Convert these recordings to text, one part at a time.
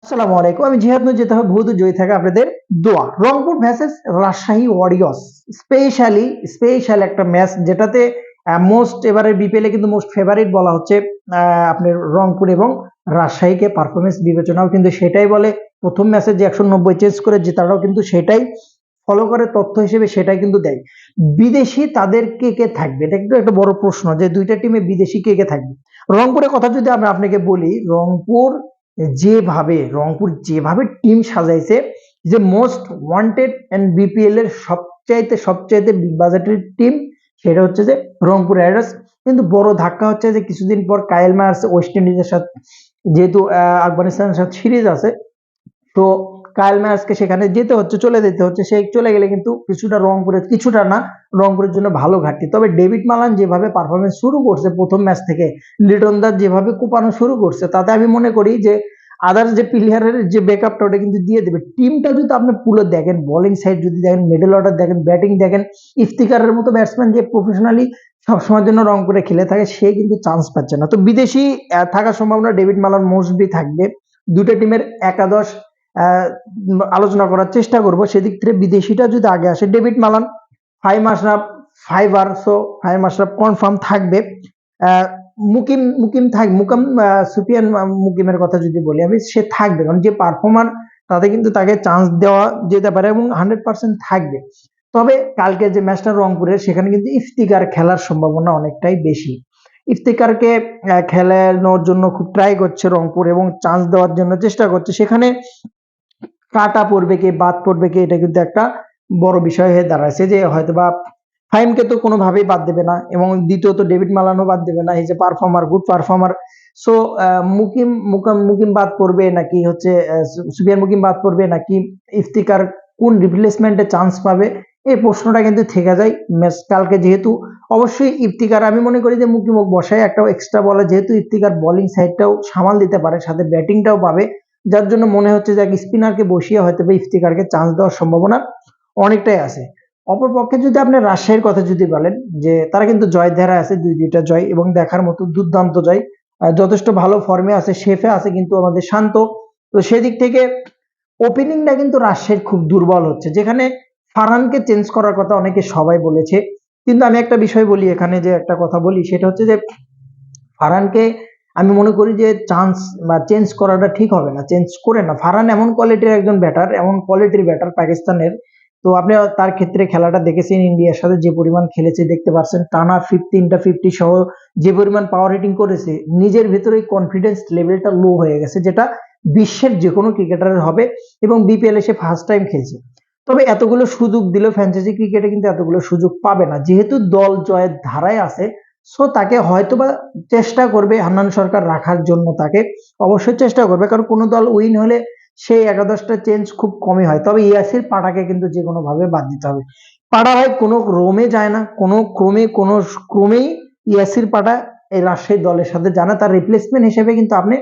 আসসালামু আলাইকুম। আমি জিহাদ নূর, যেতে হবে বহুত জয়ী থাকে আপনাদের দোয়া। Rangpur versus Rajshahi Warriors, special একটা ম্যাচ, যেটাতে মোস্ট এবারে বিপিএল এ কিন্তু মোস্ট ফেভারিট বলা হচ্ছে আপনার রংপুর এবং রাজশাহীকে। পারফরমেন্স বিবেচনাও কিন্তু সেটাই বলে। প্রথম ম্যাচে যে 190 চেঞ্জ করে জেতাটাও কিন্তু সেটাই ফলো করে, তথ্য হিসেবে সেটাই কিন্তু দেয়। বিদেশি তাদের কে কে থাকবে, এটা কিন্তু একটা বড় প্রশ্ন, যে দুইটা টিমে বিদেশি কে কে থাকবে। রংপুরের কথা যদি আমি আপনাকে বলি, রংপুর যেভাবে টিম সাজাইছে, যে মোস্ট ওয়ান্টেড এন্ড বিপিএল এর সবচাইতে বিগ বাজেটের টিম, সেটা হচ্ছে যে রংপুর রাইডার্স। কিন্তু বড় ধাক্কা হচ্ছে যে কিছুদিন পর কাইল মার্স ওয়েস্ট ইন্ডিজের সাথে, যেহেতু আফগানিস্তানের সাথে সিরিজ আছে, তো কাইল ম্যাচকে সেখানে চলে যেতে হচ্ছে। সে চলে গেলে কিন্তু কিছুটা না, রংপুরের জন্য ভালো ঘাটতি। তবে ডেভিড মালান যেভাবে পারফরমেন্স শুরু করছে প্রথম ম্যাচ থেকে, লিটন দাস যেভাবে কোপানো শুরু করছে, তাতে আমি মনে করি যে আদার্স যে প্লেয়ারের যে ব্যাকআপটা, ওটা কিন্তু দিয়ে দেবে। টিমটা যদি আপনি পুরো দেখেন, বোলিং সাইড যদি দেখেন, মিডল অর্ডার দেখেন, ব্যাটিং দেখেন, ইফতিকারের মতো ব্যাটসম্যান যে প্রফেশনালি সবসময়ের জন্য রংপুরে খেলে থাকে, সে কিন্তু চান্স পাচ্ছে না। তো বিদেশি থাকার সম্ভাবনা ডেভিড মালান মোস্টবি থাকবে। দুটো টিমের একাদশ আহ, আলোচনা করার চেষ্টা করব। সেদিক থেকে বিদেশিটা যদি আগে আসে, David Malan, Faim Ashraf, Faim Ashraf confirm থাকবে। আহ, সুফিয়ান মুকিমের কথা যদি বলি আমি, সে থাকবে, কারণ যে পারফর্মার, তাতে কিন্তু তাকে চান্স দেওয়া যেতে পারে এবং 100% থাকবে। তবে কালকে যে ম্যাচটা রংপুরের, সেখানে কিন্তু ইফতিকার খেলার সম্ভাবনা অনেকটাই বেশি। ইফতিকারকে খেলানোর জন্য খুব ট্রাই করছে রংপুর এবং চান্স দেওয়ার জন্য চেষ্টা করছে। সেখানে কাটা পড়বে কে, বাদ পড়বে কে, এটা কিন্তু একটা বড় বিষয় হয়ে দাঁড়াচ্ছে, যে হয়তোবা ফাইমকে তো কোনোভাবেই বাদ দেবে না, এবং দ্বিতীয়ত ডেভিড মালানো বাদ দেবে না। এই যে performer, good performer. So Mukim বাদ পড়বে নাকি হচ্ছে সুফিয়ান মুকিম বাদ পড়বে, নাকি ইফতিকার কোন রিপ্লেসমেন্টে চান্স পাবে, এই প্রশ্নটা কিন্তু থেকে যায় ম্যাচ কালকে। যেহেতু অবশ্যই ইফতিকার, আমি মনে করি যে মুকিমক বসায় একটা এক্সট্রা বলে, যেহেতু ইফতিকার বোলিং সাইডটাও সামাল দিতে পারে, সাথে ব্যাটিংটাও পাবে, যার জন্য মনে হচ্ছে যে স্পিনারকে বসিয়ে হয়তো ইফতিকারকে চান্স দেওয়ার সম্ভাবনা অনেকটাই আছে। অপরপক্ষে যদি আপনি রাজশাহীর কথা যদি বলেন, যে তারা কিন্তু জয়ের ধারা আছে, দুইটা জয় এবং দেখার মতো দুর্দান্ত জয়। যথেষ্ট ভালো ফর্মে আছে, শেফে আছে কিন্তু আমাদের শান্ত। তো সেদিক থেকে ওপেনিংটা কিন্তু রাজশাহীর খুব দুর্বল হচ্ছে, যেখানে ফারহানকে চেঞ্জ করার কথা অনেকে সবাই বলেছে। কিন্তু আমি একটা বিষয় বলি এখানে, যে একটা কথা বলি, সেটা হচ্ছে যে ফারহানকে আমি মনে করি যে চান্স বা চেঞ্জ করাটা ঠিক হবে না, চেঞ্জ করে না। ফারহান এমন কোয়ালিটির একজন ব্যাটার, এমন কোয়ালিটির ব্যাটার পাকিস্তানের। তো আপনি তার ক্ষেত্রে খেলাটা দেখেছেন, ইন্ডিয়ার সাথে যে পরিমাণ খেলেছে দেখতে পাচ্ছেন, টানা 15টা 50 সহ যে পরিমাণ পাওয়ার হিটিং করেছে, নিজের ভেতরে কনফিডেন্স লেভেলটা লো হয়ে গেছে, যেটা বিশ্বের যে কোনো ক্রিকেটারের হবে। এবং বিপিএল এ সে ফার্স্ট টাইম খেলছে। তবে এতগুলো সুযোগ দিল, ফ্র্যাঞ্চাইজি ক্রিকেটে কিন্তু এতগুলো সুযোগ পাবে না, যেহেতু দল জয়ের ধারায় আছে। সো তাকে হয়তোবা চেষ্টা করবে হান্নান সরকার রাখার জন্য, তাকে অবশ্যই চেষ্টা করবে, কারণ কোনো দল উইন হলে সেই একাদশটা চেঞ্জ খুব কমই হয়। তবে ইয়াসির পাঠাকে কিন্তু যে কোনো ভাবে বাদ দিতে হবে। পাঠা ভাই কোনো রোমে যায় না, কোনো ক্রমেই ইয়াসির পাঠা এই রাজশাহী দলের সাথে যায় না। তার রিপ্লেসমেন্ট হিসেবে কিন্তু আপনি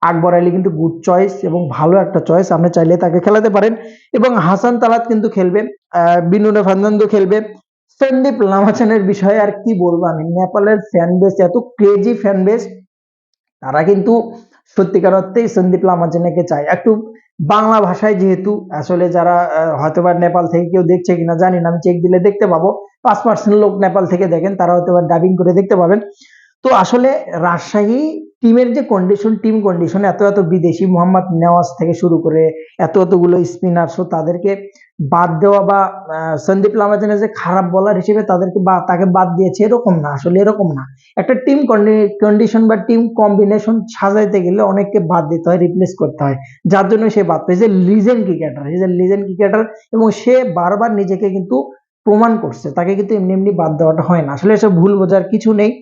আকবর আলী কিন্তু গুড চয়েস এবং ভালো একটা চয়েস, আপনি চাইলে তাকে খেলাতে পারেন। এবং হাসান তালাত কিন্তু খেলবে, বিনুরে ফার্নান্দো খেলবে। সন্দীপ লামাচানের বিষয়ে আর কি বলবো আমি, নেপালের ফ্যান বেস এত ক্রেজি ফ্যান বেস, তারা কিন্তু সত্যিকার অর্থেই সন্দীপ লামাচানেকে চায়। একটু বাংলা ভাষায়, যেহেতু আসলে যারা হয়তোবা নেপাল থেকে কেউ দেখছে কিনা জানি না, আমি চেক দিলে দেখতে পাবো, 5% লোক নেপাল থেকে দেখেন, তারা হয়তোবা ডাবিং করে দেখতে পাবেন। তো আসলে রাজশাহী টিমের যে কন্ডিশন, টিম কন্ডিশন, এত বিদেশি মোহাম্মদ নেওয়াজ থেকে শুরু করে এতগুলো স্পিনার, সো তাদেরকে বাদ দেওয়া বা সন্দীপ লামাচানের যে খারাপ বলার হিসেবে তাকে বাদ দিয়েছে, এরকম না, আসলে এরকম না। একটা টিম কন্ডিশন বা টিম কম্বিনেশন সাজাইতে গেলে অনেককে বাদ দিতে হয়, রিপ্লেস করতে হয়, যার জন্য সে বাদ পেয়েছে। লিজেন্ড ক্রিকেটার, এবং সে বারবার নিজেকে কিন্তু প্রমাণ করছে, তাকে কিন্তু এমনি এমনি বাদ দেওয়াটা হয় না। আসলে এসব ভুল বোঝার কিছু নেই।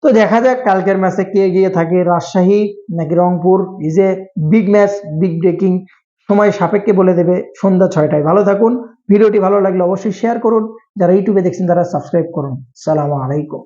তো দেখা যাক কালকের ম্যাচে কে গিয়ে থাকে, রাজশাহী নাকি Rangpur. Is a big match, big breaking, সময় সাপেক্ষে বলে দেবে সন্ধ্যা 6টায়। ভালো থাকুন। ভিডিওটি ভালো লাগলে অবশ্যই শেয়ার করুন। যারা ইউটিউবে দেখছেন তারা সাবস্ক্রাইব করুন। সালাম আলাইকুম।